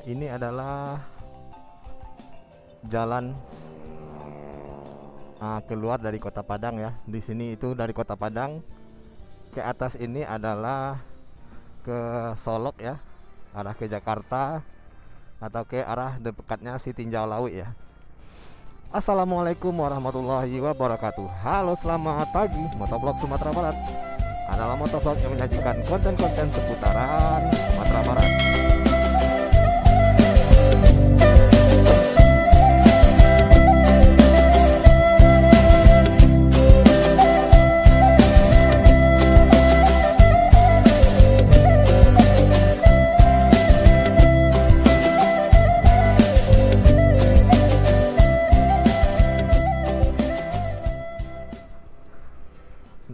Ini adalah jalan keluar dari Kota Padang ya. Di sini itu dari Kota Padang ke atas ini adalah ke Solok ya, arah ke Jakarta atau ke arah dekatnya si Tinjau Lawi ya. Assalamualaikum warahmatullahi wabarakatuh. Halo, selamat pagi. Motovlog Sumatera Barat adalah motovlog yang menyajikan konten-konten seputaran Sumatera Barat.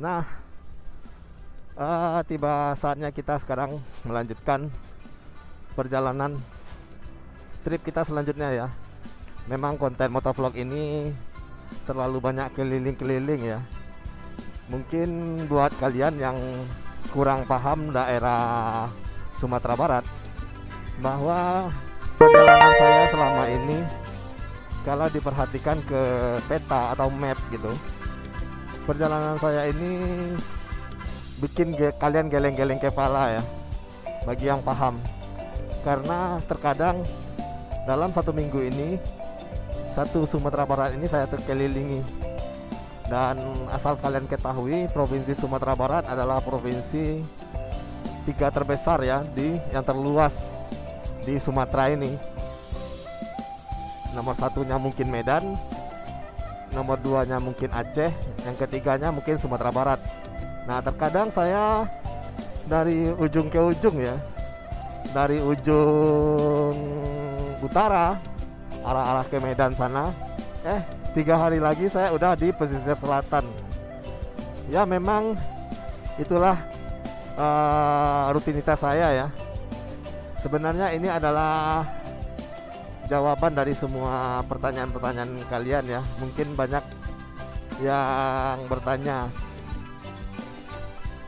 Nah, tiba saatnya kita sekarang melanjutkan perjalanan trip kita selanjutnya ya. Memang konten motovlog ini terlalu banyak keliling-keliling ya. Mungkin buat kalian yang kurang paham daerah Sumatera Barat, bahwa perjalanan saya selama ini kalau diperhatikan ke peta atau map gitu, perjalanan saya ini bikin kalian geleng-geleng kepala ya, bagi yang paham. Karena terkadang dalam satu minggu ini, satu Sumatera Barat ini saya terkelilingi. Dan asal kalian ketahui, provinsi Sumatera Barat adalah provinsi tiga terbesar ya, yang terluas di Sumatera ini. Nomor satunya mungkin Medan, nomor duanya mungkin Aceh, yang ketiganya mungkin Sumatera Barat. Nah, terkadang saya dari ujung ke ujung ya, dari ujung utara arah-arah ke Medan sana, 3 hari lagi saya udah di pesisir selatan. Ya memang itulah rutinitas saya ya. Sebenarnya ini adalah jawaban dari semua pertanyaan-pertanyaan kalian ya. Mungkin banyak yang bertanya,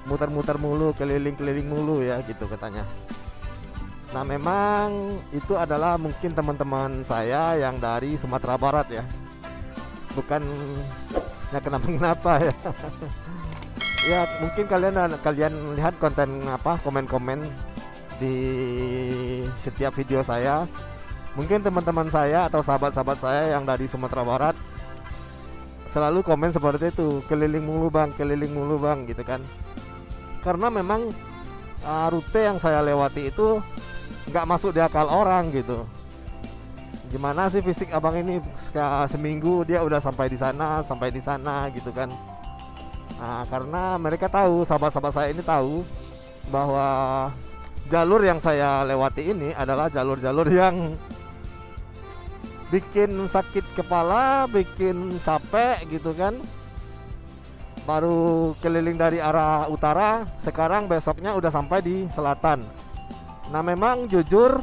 muter-muter mulu, keliling-keliling mulu ya gitu katanya. Nah, memang itu adalah mungkin teman-teman saya yang dari Sumatera Barat ya, bukan ya kenapa-kenapa ya. Ya mungkin kalian lihat konten komen-komen di setiap video saya. Mungkin teman-teman saya atau sahabat-sahabat saya yang dari Sumatera Barat selalu komen seperti itu, keliling mulu bang gitu kan. Karena memang rute yang saya lewati itu nggak masuk di akal orang gitu. Gimana sih fisik abang ini seminggu dia udah sampai di sana gitu kan. Nah, karena mereka tahu, sahabat-sahabat saya ini tahu bahwa jalur yang saya lewati ini adalah jalur-jalur yang bikin sakit kepala, bikin capek gitu kan. Baru keliling dari arah utara, sekarang besoknya udah sampai di selatan. Nah, memang jujur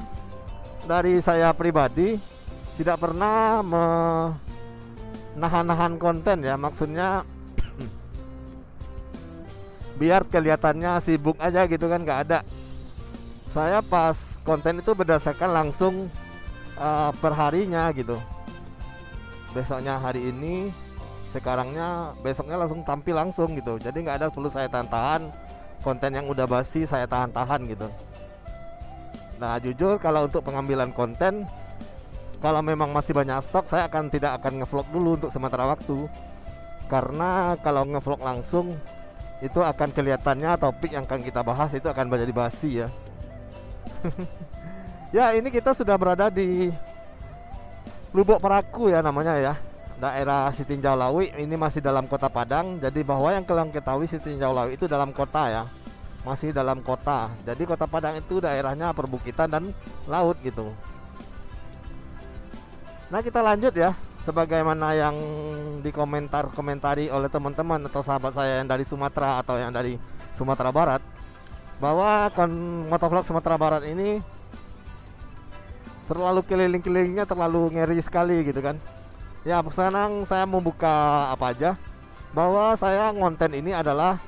dari saya pribadi tidak pernah menahan-nahan konten ya, maksudnya biar kelihatannya sibuk aja gitu kan, nggak ada. Saya pas konten itu berdasarkan langsung perharinya gitu. Besoknya hari ini, sekarangnya besoknya langsung tampil langsung gitu. Jadi nggak ada perlu saya tahan-tahan konten yang udah basi, saya tahan-tahan gitu. Nah, jujur kalau untuk pengambilan konten, kalau memang masih banyak stok, saya tidak akan ngevlog dulu untuk sementara waktu. Karena kalau ngevlog langsung itu akan kelihatannya topik yang akan kita bahas itu akan menjadi basi ya. Ya, ini kita sudah berada di Lubuk Paraku ya namanya ya, daerah Sitinjau Lawi. Ini masih dalam Kota Padang. Jadi bahwa yang kalian ketahui Sitinjau Lawi itu dalam kota ya, masih dalam kota. Jadi Kota Padang itu daerahnya perbukitan dan laut gitu. Nah, kita lanjut ya, sebagaimana yang komentari oleh teman-teman atau sahabat saya yang dari Sumatera atau yang dari Sumatera Barat, bahwa motovlog Sumatera Barat ini terlalu keliling-kelilingnya terlalu ngeri sekali gitu kan. Ya, sekarang saya membuka apa aja, bahwa saya ngonten ini adalah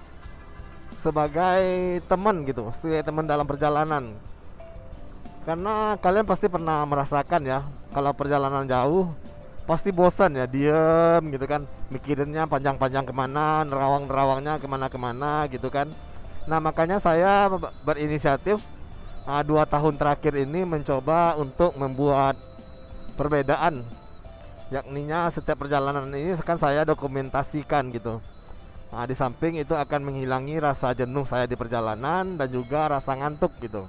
sebagai teman gitu, sebagai teman dalam perjalanan. Karena kalian pasti pernah merasakan ya, kalau perjalanan jauh pasti bosan ya, diem gitu kan, mikirinnya panjang-panjang kemana, nerawang-nerawangnya kemana-kemana gitu kan. Nah makanya saya berinisiatif 2 tahun terakhir ini mencoba untuk membuat perbedaan, yakninya setiap perjalanan ini kan saya dokumentasikan gitu. Nah, di samping itu akan menghilangi rasa jenuh saya di perjalanan dan juga rasa ngantuk gitu.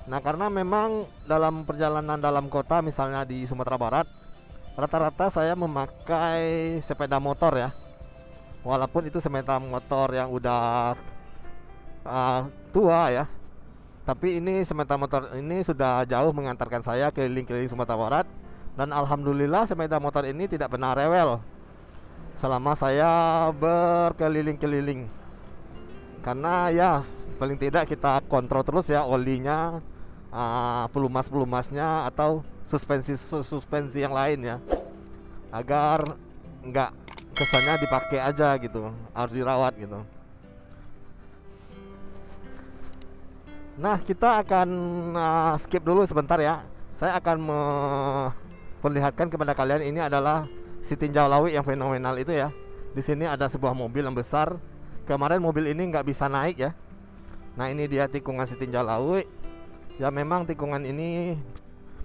Nah karena memang dalam perjalanan dalam kota misalnya di Sumatera Barat, rata-rata saya memakai sepeda motor ya. Walaupun itu sepeda motor yang udah tua ya, tapi ini sepeda motor ini sudah jauh mengantarkan saya keliling-keliling Sumatera Barat. Dan alhamdulillah sepeda motor ini tidak pernah rewel selama saya berkeliling-keliling. Karena ya paling tidak kita kontrol terus ya olinya, pelumas-pelumasnya atau suspensi yang lain ya, agar nggak kesannya dipakai aja gitu, harus dirawat gitu. Nah kita akan skip dulu sebentar ya. Saya akan memperlihatkan kepada kalian ini adalah si tinjau lawi yang fenomenal itu ya. Di sini ada sebuah mobil yang besar. Kemarin mobil ini nggak bisa naik ya. Nah ini dia tikungan si tinjau lawi. Ya memang tikungan ini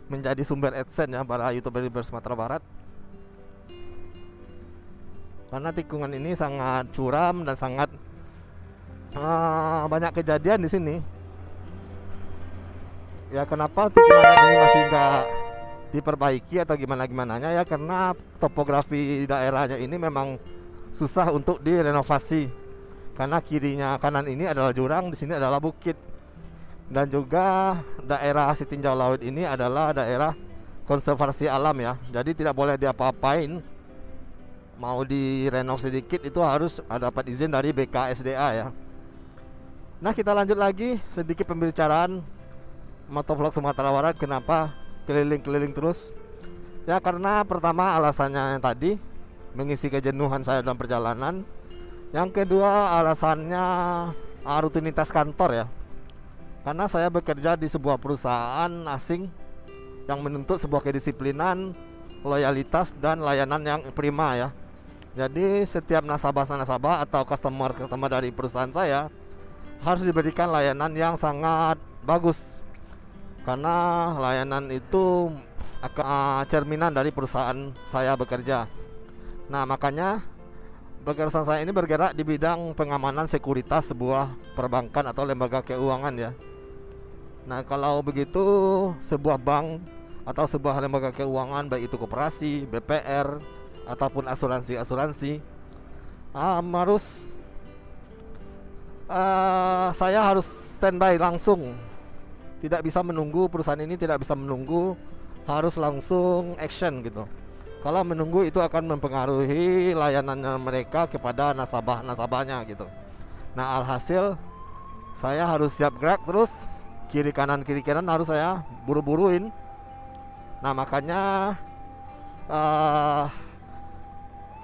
menjadi sumber AdSense ya para YouTuber Sumatera Barat. Karena tikungan ini sangat curam dan sangat banyak kejadian di sini. Ya kenapa tikungan ini masih nggak diperbaiki atau gimana-gimananya ya, karena topografi daerahnya ini memang susah untuk direnovasi. Karena kirinya kanan ini adalah jurang, di sini adalah bukit. Dan juga daerah si tinjau laut ini adalah daerah konservasi alam ya. Jadi tidak boleh diapa-apain. Mau direnov sedikit itu harus dapat izin dari BKSDA ya. Nah kita lanjut lagi sedikit pembicaraan motovlog Sumatera Barat. Kenapa keliling-keliling terus? Ya karena pertama alasannya yang tadi, mengisi kejenuhan saya dalam perjalanan. Yang kedua alasannya rutinitas kantor ya. Karena saya bekerja di sebuah perusahaan asing yang menuntut sebuah kedisiplinan, loyalitas dan layanan yang prima ya. Jadi setiap nasabah-nasabah atau customer dari perusahaan saya harus diberikan layanan yang sangat bagus. Karena layanan itu akan cerminan dari perusahaan saya bekerja. Nah makanya perusahaan saya ini bergerak di bidang pengamanan sekuritas sebuah perbankan atau lembaga keuangan ya. Nah kalau begitu sebuah bank atau sebuah lembaga keuangan, baik itu koperasi, BPR ataupun asuransi saya harus standby langsung. Tidak bisa menunggu, perusahaan ini tidak bisa menunggu, harus langsung action gitu. Kalau menunggu itu akan mempengaruhi layanan mereka kepada nasabahnya gitu. Nah alhasil saya harus siap gerak terus, kiri kanan harus saya buru-buruin. Nah makanya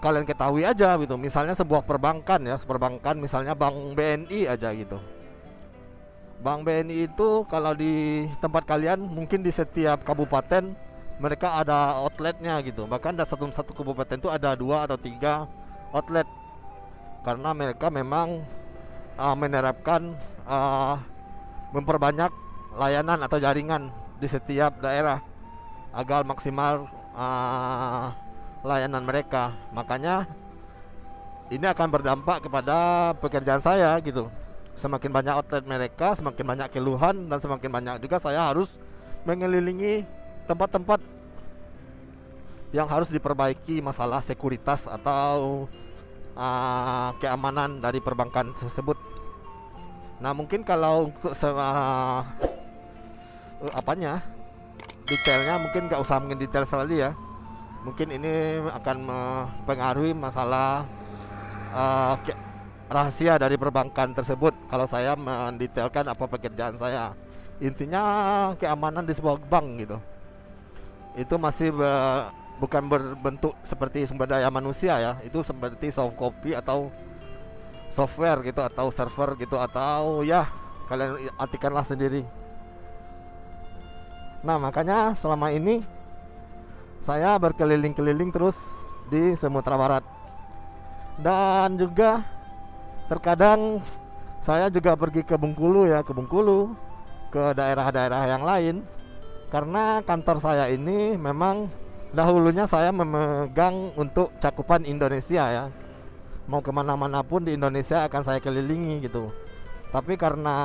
kalian ketahui aja gitu, misalnya sebuah perbankan ya, perbankan misalnya Bank BNI aja gitu. Bank BNI itu kalau di tempat kalian mungkin di setiap kabupaten mereka ada outletnya gitu. Bahkan ada satu kabupaten itu ada 2 atau 3 outlet. Karena mereka memang menerapkan memperbanyak layanan atau jaringan di setiap daerah agar maksimal layanan mereka. Makanya ini akan berdampak kepada pekerjaan saya gitu. Semakin banyak outlet mereka, semakin banyak keluhan, dan semakin banyak juga saya harus mengelilingi tempat-tempat yang harus diperbaiki masalah sekuritas atau keamanan dari perbankan tersebut. Nah mungkin kalau untuk detailnya mungkin nggak usah mungkin detail sekali ya. Mungkin ini akan mempengaruhi masalah rahasia dari perbankan tersebut kalau saya mendetailkan apa pekerjaan saya. Intinya keamanan di sebuah bank gitu, itu masih bukan berbentuk seperti sumber daya manusia ya. Itu seperti soft copy atau software gitu, atau server gitu, atau ya kalian artikanlah sendiri. Nah, makanya selama ini saya berkeliling-keliling terus di Sumatera Barat. Dan juga terkadang saya juga pergi ke Bengkulu ya, ke Bengkulu, ke daerah-daerah yang lain. Karena kantor saya ini memang dahulunya saya memegang untuk cakupan Indonesia ya. Mau kemana-mana pun di Indonesia akan saya kelilingi gitu. Tapi karena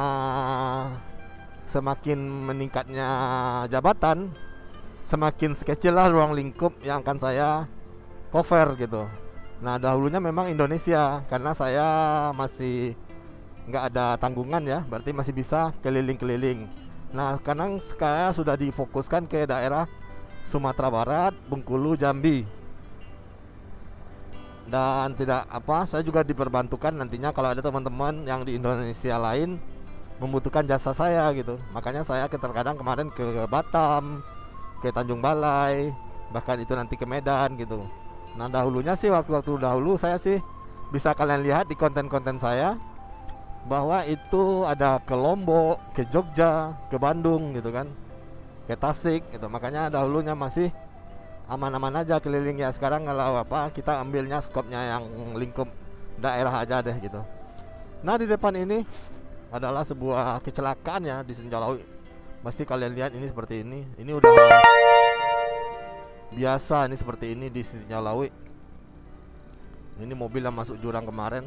semakin meningkatnya jabatan, semakin kecil lah ruang lingkup yang akan saya cover gitu. Nah, dahulunya memang Indonesia, karena saya masih nggak ada tanggungan ya, berarti masih bisa keliling-keliling. Nah, sekarang saya sudah difokuskan ke daerah Sumatera Barat, Bengkulu, Jambi. Dan tidak apa, saya juga diperbantukan nantinya kalau ada teman-teman yang di Indonesia lain membutuhkan jasa saya gitu. Makanya saya terkadang kemarin ke Batam, ke Tanjung Balai, bahkan itu nanti ke Medan gitu. Nah, dahulunya sih waktu-waktu dahulu saya sih bisa kalian lihat di konten-konten saya bahwa itu ada ke Lombok, ke Jogja, ke Bandung gitu kan, ke Tasik gitu. Makanya dahulunya masih aman-aman aja keliling ya. Sekarang kalau apa, kita ambilnya skopnya yang lingkup daerah aja deh gitu. Nah, di depan ini adalah sebuah kecelakaan ya di Senjalawi. Pasti kalian lihat ini seperti ini. Ini udah biasa ini seperti ini di Senjalawi. Ini mobil yang masuk jurang kemarin.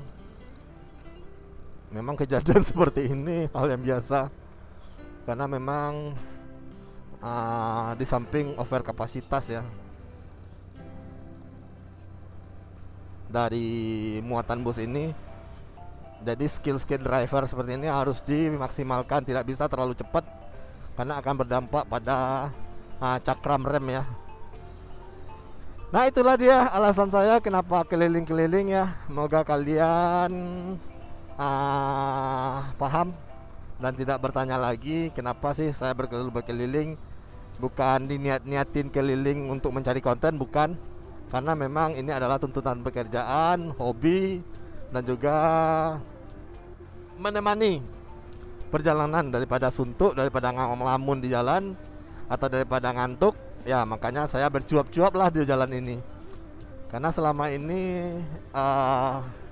Memang kejadian seperti ini hal yang biasa. Karena memang di samping over kapasitas ya, dari muatan bus ini, jadi skill driver seperti ini harus dimaksimalkan, tidak bisa terlalu cepat karena akan berdampak pada cakram rem ya. Nah, itulah dia alasan saya kenapa keliling-keliling ya. Semoga kalian paham dan tidak bertanya lagi kenapa sih saya berkeliling. Bukan diniat-niatin keliling untuk mencari konten, bukan. Karena memang ini adalah tuntutan pekerjaan, hobi, dan juga menemani perjalanan daripada suntuk, daripada ngelamun di jalan, atau daripada ngantuk. Ya, makanya saya bercuap-cuap lah di jalan ini. Karena selama ini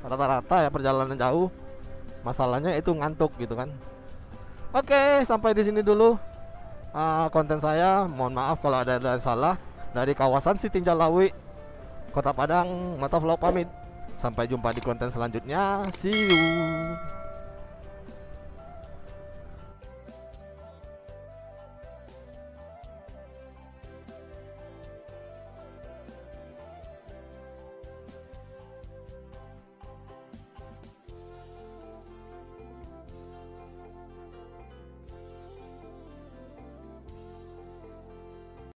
rata-rata ya perjalanan jauh, masalahnya itu ngantuk gitu kan. Oke, sampai di sini dulu konten saya. Mohon maaf kalau ada yang salah. Dari kawasan Sitinjalawi, Kota Padang, Mata Vlog pamit. Sampai jumpa di konten selanjutnya. See you.